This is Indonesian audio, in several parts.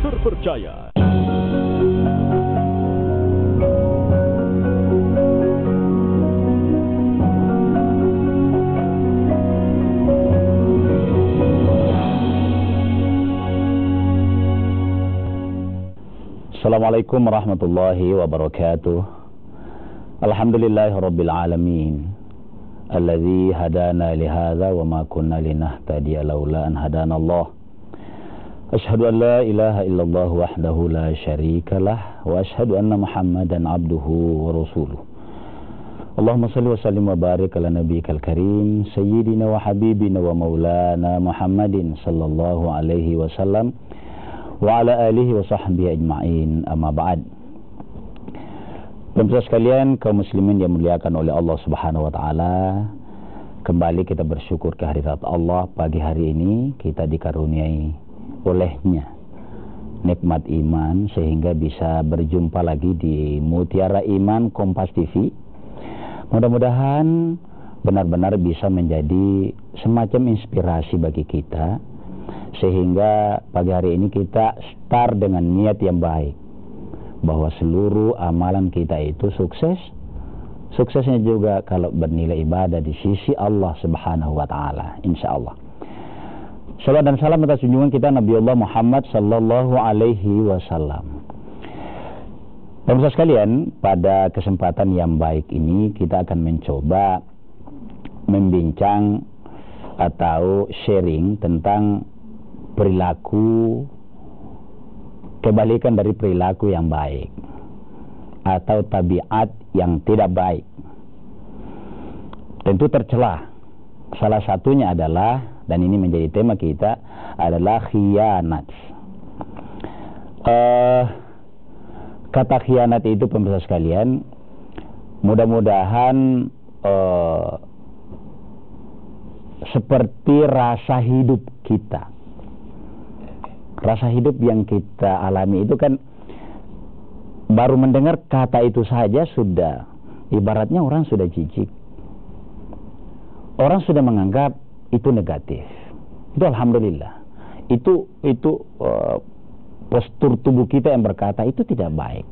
terpercaya. Assalamualaikum warahmatullahi wabarakatuh. Alhamdulillahi rabbil alamin, alladzi hadana lihadza wa ma kunna linahtadiya laula an hadana Allah. Asyhadu an la ilaha illallah wahdahu la syarikalah wa asyhadu anna Muhammadan abduhu wa rasuluh. Allahumma salli wa sallim wa barik ala nabiyyikal karim sayyidina wa habibina wa maulana Muhammadin sallallahu alaihi wasallam wa ala alihi wa sahbihi ajma'in, amma ba'd. Pemirsa sekalian, kaum muslimin yang dimuliakan oleh Allah Subhanahu wa taala, kembali kita bersyukur kehadirat Allah. Pagi hari ini kita dikaruniai olehnya nikmat iman sehingga bisa berjumpa lagi di Mutiara Iman Kompas TV. Mudah-mudahan benar-benar bisa menjadi semacam inspirasi bagi kita, sehingga pagi hari ini kita start dengan niat yang baik, bahwa seluruh amalan kita itu sukses. Suksesnya juga kalau bernilai ibadah di sisi Allah Subhanahu wa taala, insyaallah. Salawat dan salam atas junjungan kita Nabi Allah Muhammad sallallahu alaihi wasallam. Pemirsa sekalian, pada kesempatan yang baik ini kita akan mencoba membincang atau sharing tentang perilaku, kebalikan dari perilaku yang baik atau tabiat yang tidak baik. Tentu tercela. Salah satunya adalah, dan ini menjadi tema kita, adalah khianat. Kata khianat itu, pemirsa sekalian, mudah-mudahan seperti rasa hidup kita. Rasa hidup yang kita alami itu kan, baru mendengar kata itu saja sudah, ibaratnya orang sudah jijik. Orang sudah menganggap itu negatif. Itu alhamdulillah. Itu postur tubuh kita yang berkata itu tidak baik.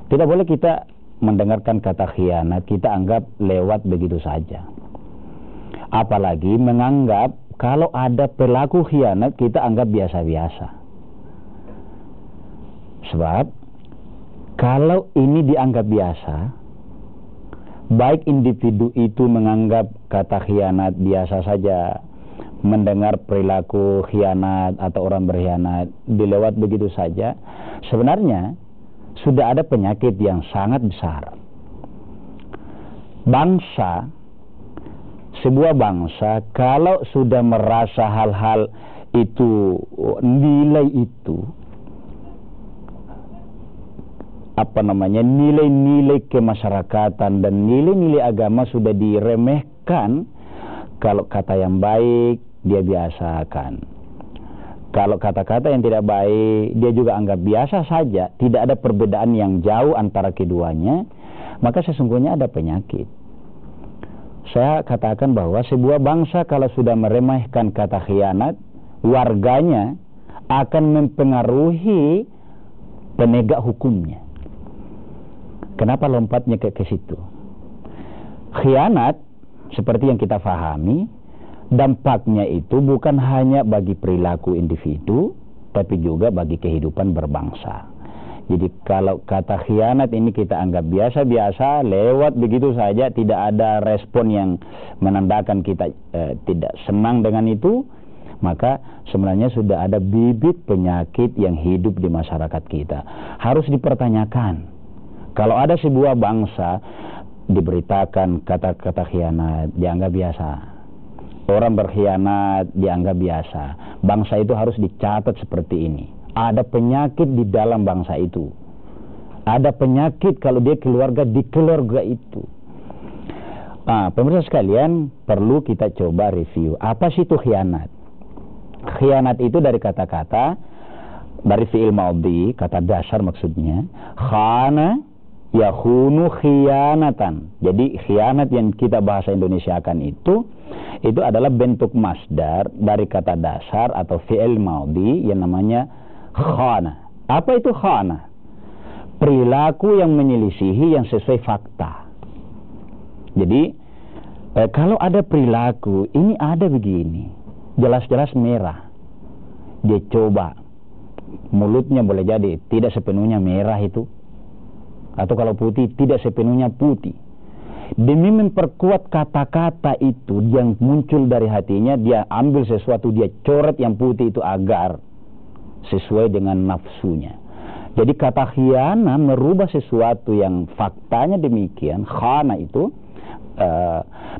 Tidak boleh kita mendengarkan kata khianat kita anggap lewat begitu saja. Apalagi menganggap kalau ada perilaku khianat kita anggap biasa-biasa. Sebab kalau ini dianggap biasa, baik individu itu menganggap kata khianat biasa saja, mendengar perilaku khianat atau orang berkhianat dilewat begitu saja, sebenarnya sudah ada penyakit yang sangat besar. Sebuah bangsa kalau sudah merasa hal-hal itu, nilai itu, nilai-nilai kemasyarakatan dan nilai-nilai agama sudah diremehkan, kalau kata yang baik dia biasakan, kalau kata-kata yang tidak baik dia juga anggap biasa saja, tidak ada perbedaan yang jauh antara keduanya, maka sesungguhnya ada penyakit. Saya katakan bahwa sebuah bangsa kalau sudah meremehkan kata khianat, warganya akan mempengaruhi penegak hukumnya. Kenapa lompatnya ke situ? Khianat, seperti yang kita fahami, dampaknya itu bukan hanya bagi perilaku individu, tapi juga bagi kehidupan berbangsa. Jadi kalau kata khianat ini kita anggap biasa-biasa, lewat begitu saja, tidak ada respon yang menandakan kita tidak senang dengan itu, maka sebenarnya sudah ada bibit penyakit yang hidup di masyarakat kita. Harus dipertanyakan. Kalau ada sebuah bangsa diberitakan kata-kata khianat, dianggap biasa. Orang berkhianat dianggap biasa. Bangsa itu harus dicatat seperti ini. Ada penyakit di dalam bangsa itu. Ada penyakit kalau dia keluarga, di keluarga itu. Pemirsa sekalian, perlu kita coba review. Apa sih itu khianat? Khianat itu dari kata-kata, dari fi'il maudhi, kata dasar maksudnya. Khana yakhunu khianatan. Jadi khianat yang kita bahasa Indonesiakan itu adalah bentuk masdar dari kata dasar atau fi'il maudhi yang namanya khana. Apa itu khana? Perilaku yang menyelisihi yang sesuai fakta. Jadi kalau ada perilaku ini ada begini, jelas-jelas merah, dia coba, mulutnya boleh jadi tidak sepenuhnya merah itu, atau kalau putih tidak sepenuhnya putih. Demi memperkuat kata-kata itu yang muncul dari hatinya, dia ambil sesuatu, dia coret yang putih itu agar sesuai dengan nafsunya. Jadi kata khianat merubah sesuatu yang faktanya demikian, khana itu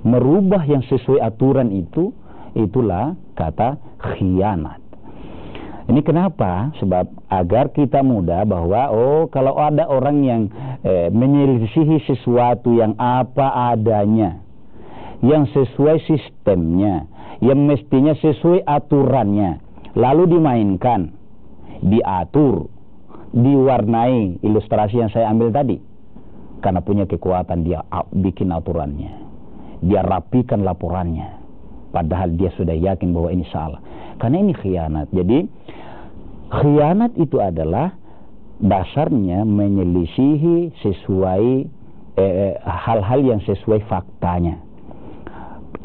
merubah yang sesuai aturan itu, itulah kata khianat. Ini kenapa? Sebab agar kita mudah bahwa kalau ada orang yang menyelisihi sesuatu yang apa adanya, yang sesuai sistemnya, yang mestinya sesuai aturannya, lalu dimainkan, diatur, diwarnai, ilustrasi yang saya ambil tadi, karena punya kekuatan dia bikin aturannya, dia rapikan laporannya, padahal dia sudah yakin bahwa ini salah, karena ini khianat. Jadi khianat itu adalah dasarnya menyelisihi sesuai hal-hal yang sesuai faktanya,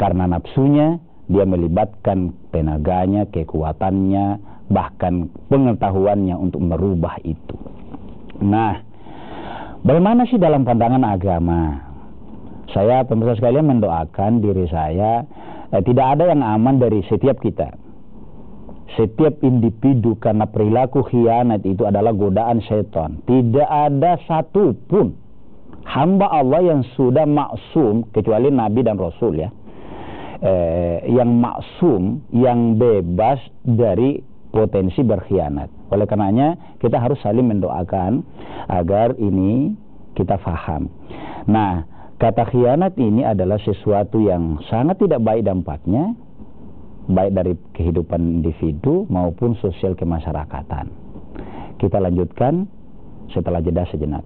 karena nafsunya dia melibatkan tenaganya, kekuatannya, bahkan pengetahuannya untuk merubah itu. Nah, bagaimana sih dalam pandangan agama? Saya pemirsa sekalian mendoakan diri saya tidak ada yang aman dari setiap kita, setiap individu, karena perilaku khianat itu adalah godaan setan. Tidak ada satupun hamba Allah yang sudah maksum, kecuali Nabi dan Rasul ya, yang maksum, yang bebas dari potensi berkhianat. Oleh karenanya kita harus saling mendoakan agar ini kita faham. Nah, kata khianat ini adalah sesuatu yang sangat tidak baik dampaknya, baik dari kehidupan individu maupun sosial kemasyarakatan. Kita lanjutkan setelah jeda sejenak.